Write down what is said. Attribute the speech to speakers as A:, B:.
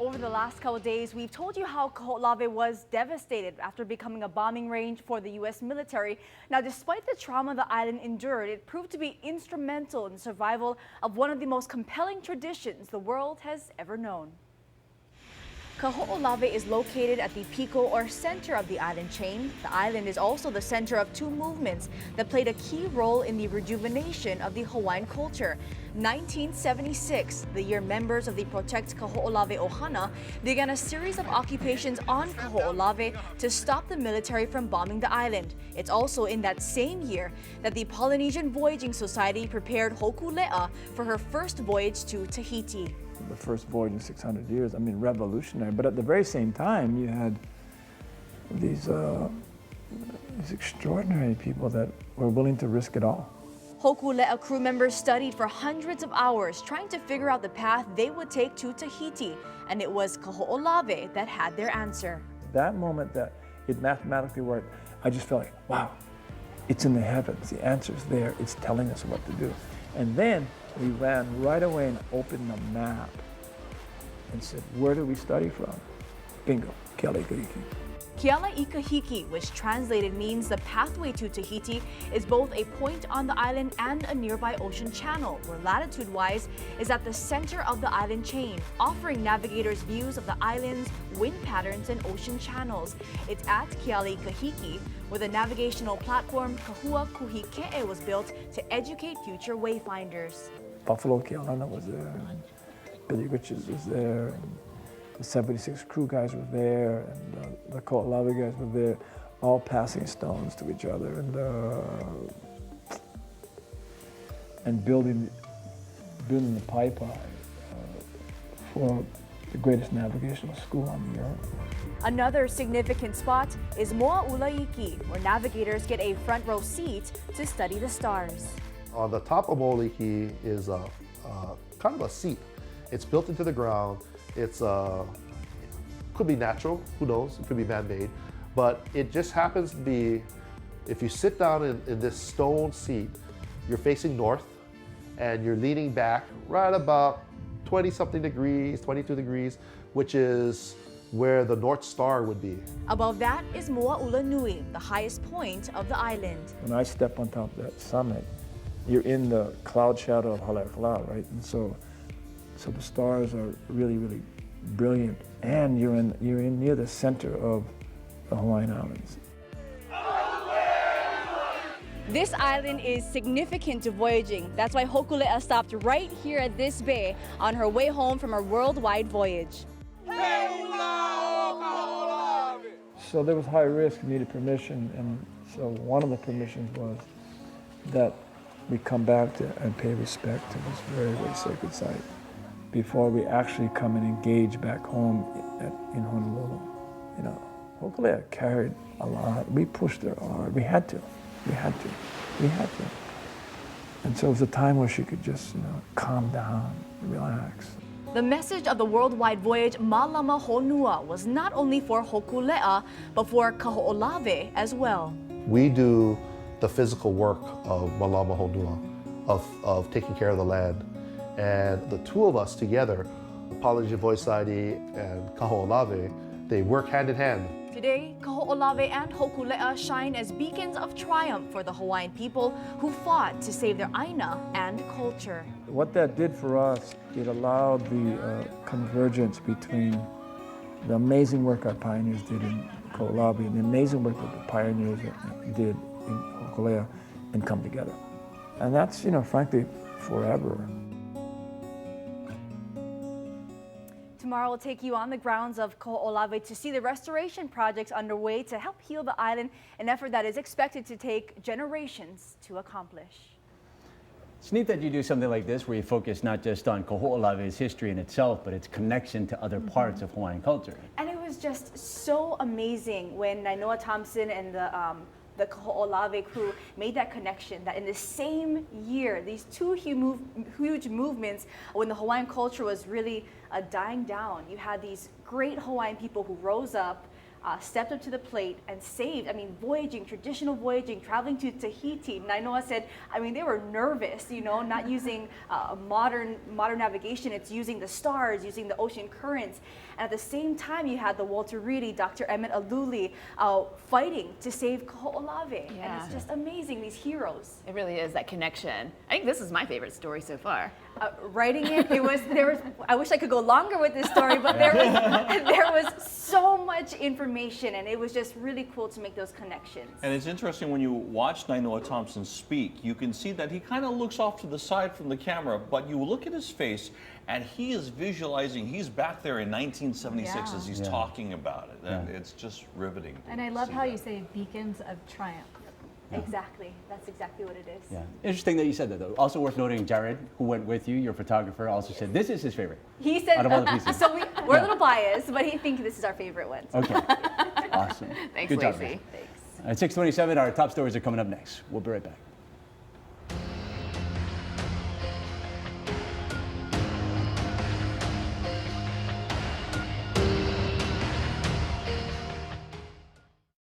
A: over the last couple of days, we've told you how Kahoolawe was devastated after becoming a bombing range for the U.S. military. Now, despite the trauma the island endured, it proved to be instrumental in the survival of one of the most compelling traditions the world has ever known. Kahoolawe is located at the pico or center of the island chain. The island is also the center of two movements that played a key role in the rejuvenation of the Hawaiian culture. 1976, the year members of the Protect Kahoolawe Ohana began a series of occupations on Kahoolawe to stop the military from bombing the island. It's also in that same year that the Polynesian Voyaging Society prepared Hokulea for her first voyage to Tahiti.
B: The first voyage in 600 years, I mean, revolutionary. But at the very same time, you had these extraordinary people that were willing to risk it all.
A: Hokulea crew members studied for hundreds of hours trying to figure out the path they would take to Tahiti, and it was Kahoolawe that had their answer.
B: That moment that it mathematically worked, I just felt like, wow, it's in the heavens, the answer's there, it's telling us what to do. And then we ran right away and opened the map and said, where do we study from? Bingo, 𝗧𝗢𝗢𝗘𝗢𝗢.
A: 𝗧𝗢𝗢𝗢𝗘𝗢𝗢, which translated means the pathway to Tahiti, is both a point on the island and a nearby ocean channel, where latitude-wise is at the center of the island chain, offering navigators views of the island's wind patterns and ocean channels. It's at 𝗧𝗢𝗢𝗢𝗢 where the navigational platform 𝗧𝗢𝗢𝗢𝗢𝗢 was built to educate future wayfinders.
B: Buffalo Kealana was there, and Billy Richards was there, and the 76 crew guys were there, and the Kahoolawe guys were there, all passing stones to each other and building the pipeline for the greatest navigational school on the earth.
A: Another significant spot is 𝗦𝗢𝗨𝗕𝗦𝗖𝗥𝗜𝗕𝗦, where navigators get a front row seat to study the stars.
C: On the top of 𝗦𝗢𝗨𝗕𝗦𝗢𝗕 is kind of a seat. It's built into the ground. It's could be natural, who knows? It could be man-made, but it just happens to be. If you sit down in this stone seat, you're facing north, and you're leaning back right about 20-something degrees, 22 degrees, which is where the North Star would be.
A: Above that is 𝗦𝗢𝗨𝗕𝗦𝗖𝗥, the highest point of the island.
B: When I step on top of that summit, you're in the cloud shadow of Hokulea, right? And so the stars are really, really brilliant, and you're in near the center of the Hawaiian Islands.
A: This island is significant to voyaging. That's why Hokulea stopped right here at this bay on her way home from her worldwide voyage.
B: So there was high risk, needed permission, and so one of the permissions was that we come back and pay respect to this very, very sacred site before we actually come and engage back home in Honolulu. You know, Hokulea carried a lot. We pushed her hard. We had to. And so it was a time where she could just, calm down, relax.
A: The message of the worldwide voyage Mālama Honua was not only for Hokulea, but for Kahoolawe as well.
C: We do the physical work of Mālama Honua, of taking care of the land. And the two of us together, Polynesian Voyaging Society and Kahoolawe, they work hand in hand.
A: Today, Kahoolawe and Hokulea shine as beacons of triumph for the Hawaiian people who fought to save their aina and culture.
B: What that did for us, it allowed the convergence between the amazing work our pioneers did in Kahoolawe and the amazing work that the pioneers did in Hokulea and come together. And that's, frankly, forever.
A: Tomorrow we'll take you on the grounds of Kahoolawe to see the restoration projects underway to help heal the island, an effort that is expected to take generations to accomplish.
D: It's neat that you do something like this where you focus not just on Kahoolawe's history in itself, but its connection to other parts of Hawaiian culture.
A: And it was just so amazing when Nainoa Thompson and the Kahoolawe crew made that connection, that in the same year, these two huge movements, when the Hawaiian culture was really dying down, you had these great Hawaiian people who rose up stepped up to the plate and saved. I mean, voyaging, traditional voyaging, traveling to Tahiti. Nainoa said, I mean, they were nervous, you know, not using modern navigation. It's using the stars, using the ocean currents. And at the same time, you had the Walter Reedy, Dr. 𝗦𝗢𝗓𝗡𝗦 fighting to save Kahoolawe.
E: Yeah.
A: And it's just amazing, these heroes.
E: It really is, that connection. I think this is my favorite story so far.
A: Writing it, I wish I could go longer with this story, but there was so much information, and it was just really cool to make those connections.
F: And it's interesting when you watch Nainoa Thompson speak, you can see that he kind of looks off to the side from the camera, but you look at his face and he is visualizing, he's back there in 1976 as he's talking about it. And it's just riveting.
G: And I love how you say beacons of triumph.
A: Exactly. That's exactly what it is.
D: Yeah. Interesting that you said that, though. Also worth noting, Jared, who went with you, your photographer, also said this is his favorite.
A: He said,
D: out of all the pieces.
A: so we're a little biased, but he thinks this is our favorite one.
D: Okay. Awesome.
E: Thanks,
D: Good job,
E: Lacey.
D: man. At 6:27, our top stories are coming up next. We'll be right back.